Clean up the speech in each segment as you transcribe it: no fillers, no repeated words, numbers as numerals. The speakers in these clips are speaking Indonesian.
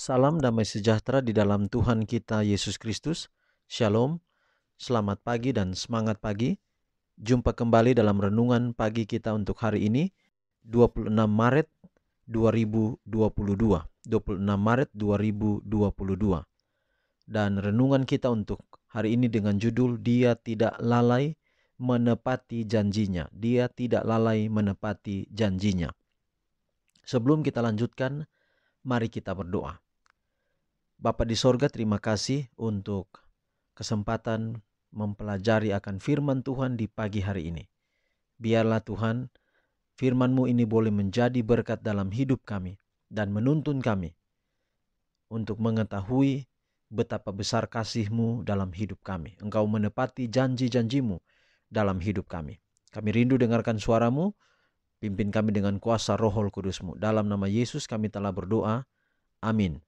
Salam damai sejahtera di dalam Tuhan kita Yesus Kristus. Shalom, selamat pagi dan semangat pagi. Jumpa kembali dalam renungan pagi kita untuk hari ini, 26 Maret 2022. 26 Maret 2022. Dan renungan kita untuk hari ini dengan judul Dia Tidak Lalai Menepati Janjinya. Dia tidak lalai menepati janjinya. Sebelum kita lanjutkan, mari kita berdoa. Bapa di sorga, terima kasih untuk kesempatan mempelajari akan firman Tuhan di pagi hari ini. Biarlah Tuhan, firman-Mu ini boleh menjadi berkat dalam hidup kami dan menuntun kami untuk mengetahui betapa besar kasih-Mu dalam hidup kami. Engkau menepati janji-janji-Mu dalam hidup kami. Kami rindu dengarkan suara-Mu, pimpin kami dengan kuasa Roh Kudus-Mu. Dalam nama Yesus kami telah berdoa. Amin.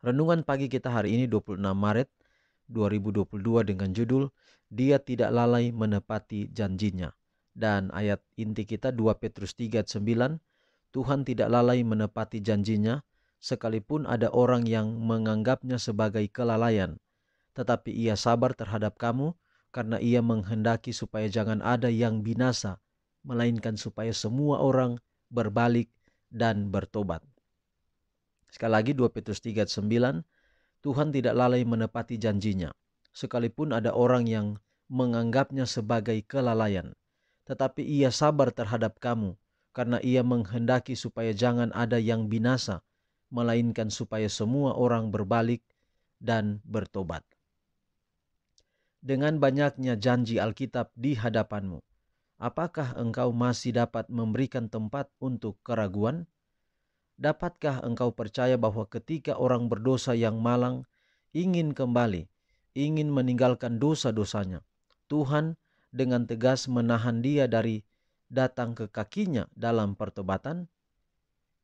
Renungan pagi kita hari ini 26 Maret 2022 dengan judul Dia Tidak Lalai Menepati Janjinya. Dan ayat inti kita 2 Petrus 3 ayat 9, Tuhan tidak lalai menepati janjinya sekalipun ada orang yang menganggapnya sebagai kelalaian. Tetapi ia sabar terhadap kamu karena ia menghendaki supaya jangan ada yang binasa, melainkan supaya semua orang berbalik dan bertobat. Sekali lagi 2 Petrus 3 ayat 9, Tuhan tidak lalai menepati janjinya, sekalipun ada orang yang menganggapnya sebagai kelalaian. Tetapi ia sabar terhadap kamu, karena ia menghendaki supaya jangan ada yang binasa, melainkan supaya semua orang berbalik dan bertobat. Dengan banyaknya janji Alkitab di hadapanmu, apakah engkau masih dapat memberikan tempat untuk keraguan? Dapatkah engkau percaya bahwa ketika orang berdosa yang malang ingin kembali, ingin meninggalkan dosa-dosanya, Tuhan dengan tegas menahan dia dari datang ke kakinya dalam pertobatan?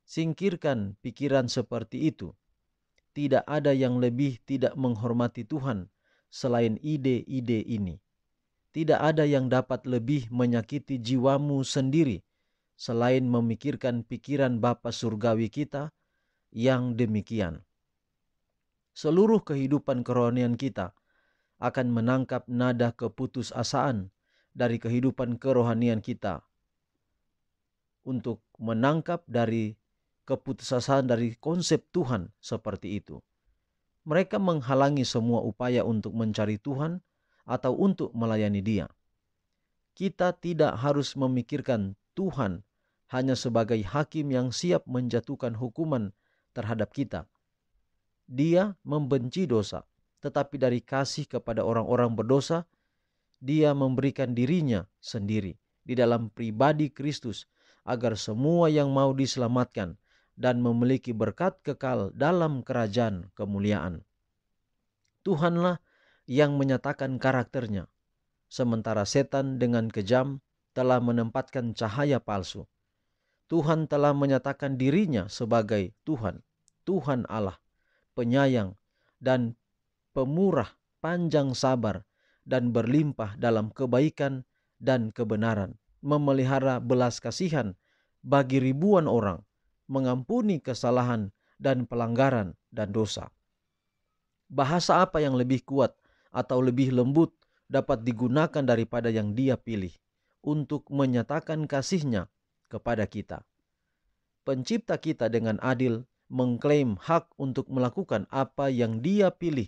Singkirkan pikiran seperti itu. Tidak ada yang lebih tidak menghormati Tuhan selain ide-ide ini. Tidak ada yang dapat lebih menyakiti jiwamu sendiri selain memikirkan pikiran Bapa Surgawi kita yang demikian. Seluruh kehidupan kerohanian kita akan menangkap nada keputusasaan dari kehidupan kerohanian kita untuk menangkap dari keputusasaan dari konsep Tuhan seperti itu. Mereka menghalangi semua upaya untuk mencari Tuhan atau untuk melayani Dia. Kita tidak harus memikirkan Tuhan hanya sebagai hakim yang siap menjatuhkan hukuman terhadap kita. Dia membenci dosa, tetapi dari kasih kepada orang-orang berdosa, Dia memberikan dirinya sendiri di dalam pribadi Kristus agar semua yang mau diselamatkan dan memiliki berkat kekal dalam kerajaan kemuliaan. Tuhanlah yang menyatakan karakternya, sementara setan dengan kejam telah menempatkan cahaya palsu. Tuhan telah menyatakan dirinya sebagai Tuhan, Tuhan Allah, penyayang dan pemurah, panjang sabar dan berlimpah dalam kebaikan dan kebenaran, memelihara belas kasihan bagi ribuan orang, mengampuni kesalahan dan pelanggaran dan dosa. Bahasa apa yang lebih kuat atau lebih lembut dapat digunakan daripada yang Dia pilih untuk menyatakan kasih-Nya kepada kita? Pencipta kita dengan adil mengklaim hak untuk melakukan apa yang Dia pilih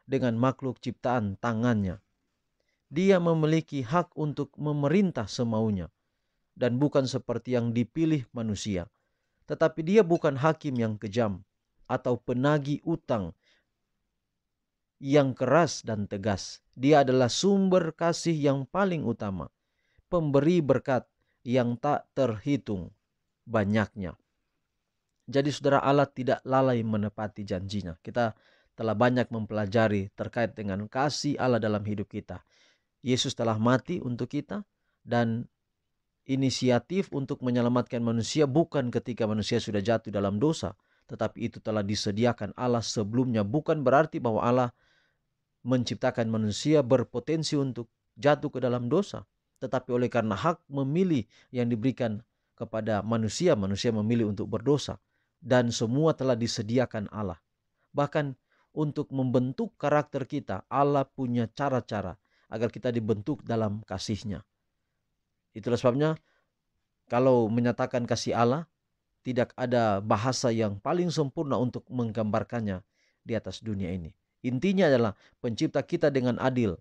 dengan makhluk ciptaan tangannya. Dia memiliki hak untuk memerintah semaunya dan bukan seperti yang dipilih manusia. Tetapi Dia bukan hakim yang kejam atau penagih utang yang keras dan tegas. Dia adalah sumber kasih yang paling utama, pemberi berkat yang tak terhitung banyaknya. Jadi saudara, Allah tidak lalai menepati janjinya. Kita telah banyak mempelajari terkait dengan kasih Allah dalam hidup kita. Yesus telah mati untuk kita, dan inisiatif untuk menyelamatkan manusia bukan ketika manusia sudah jatuh dalam dosa, tetapi itu telah disediakan Allah sebelumnya. Bukan berarti bahwa Allah menciptakan manusia berpotensi untuk jatuh ke dalam dosa, tetapi oleh karena hak memilih yang diberikan kepada manusia, manusia memilih untuk berdosa. dan semua telah disediakan Allah. Bahkan untuk membentuk karakter kita, Allah punya cara-cara agar kita dibentuk dalam kasih-Nya. Itulah sebabnya kalau menyatakan kasih Allah, tidak ada bahasa yang paling sempurna untuk menggambarkannya di atas dunia ini. Intinya adalah pencipta kita dengan adil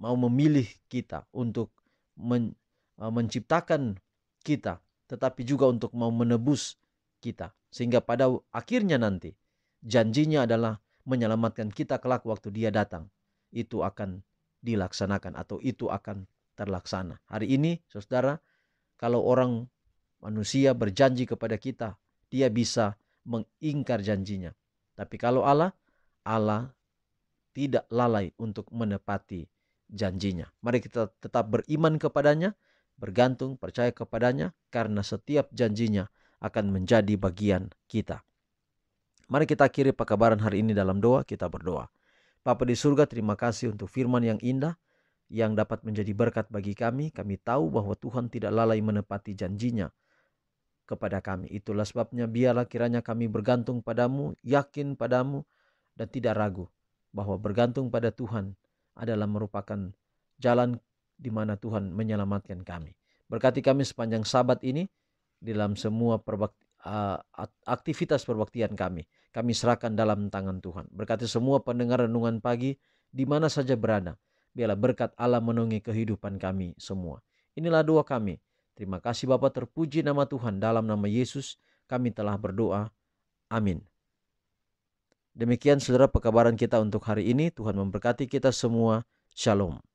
mau memilih kita untuk menciptakan kita, tetapi juga untuk mau menebus kita. Sehingga pada akhirnya nanti janjinya adalah menyelamatkan kita kelak waktu Dia datang. Itu akan dilaksanakan atau itu akan terlaksana. Hari ini, saudara, kalau orang manusia berjanji kepada kita, dia bisa mengingkar janjinya. Tapi kalau Allah tidak lalai untuk menepati janjinya. Mari kita tetap beriman kepadanya, bergantung, percaya kepadanya, karena setiap janjinya akan menjadi bagian kita. Mari kita akhiri pekabaran hari ini dalam doa, kita berdoa. Bapa di surga, terima kasih untuk firman yang indah, yang dapat menjadi berkat bagi kami. Kami tahu bahwa Tuhan tidak lalai menepati janjinya kepada kami. Itulah sebabnya biarlah kiranya kami bergantung padamu, yakin padamu, dan tidak ragu bahwa bergantung pada Tuhan adalah merupakan jalan di mana Tuhan menyelamatkan kami. Berkati kami sepanjang Sabat ini dalam semua aktivitas perbaktian kami. Kami serahkan dalam tangan Tuhan. Berkati semua pendengar renungan pagi di mana saja berada. Biarlah berkat Allah menaungi kehidupan kami semua. Inilah doa kami. Terima kasih Bapa, terpuji nama Tuhan. Dalam nama Yesus kami telah berdoa. Amin. Demikian saudara pekabaran kita untuk hari ini. Tuhan memberkati kita semua. Shalom.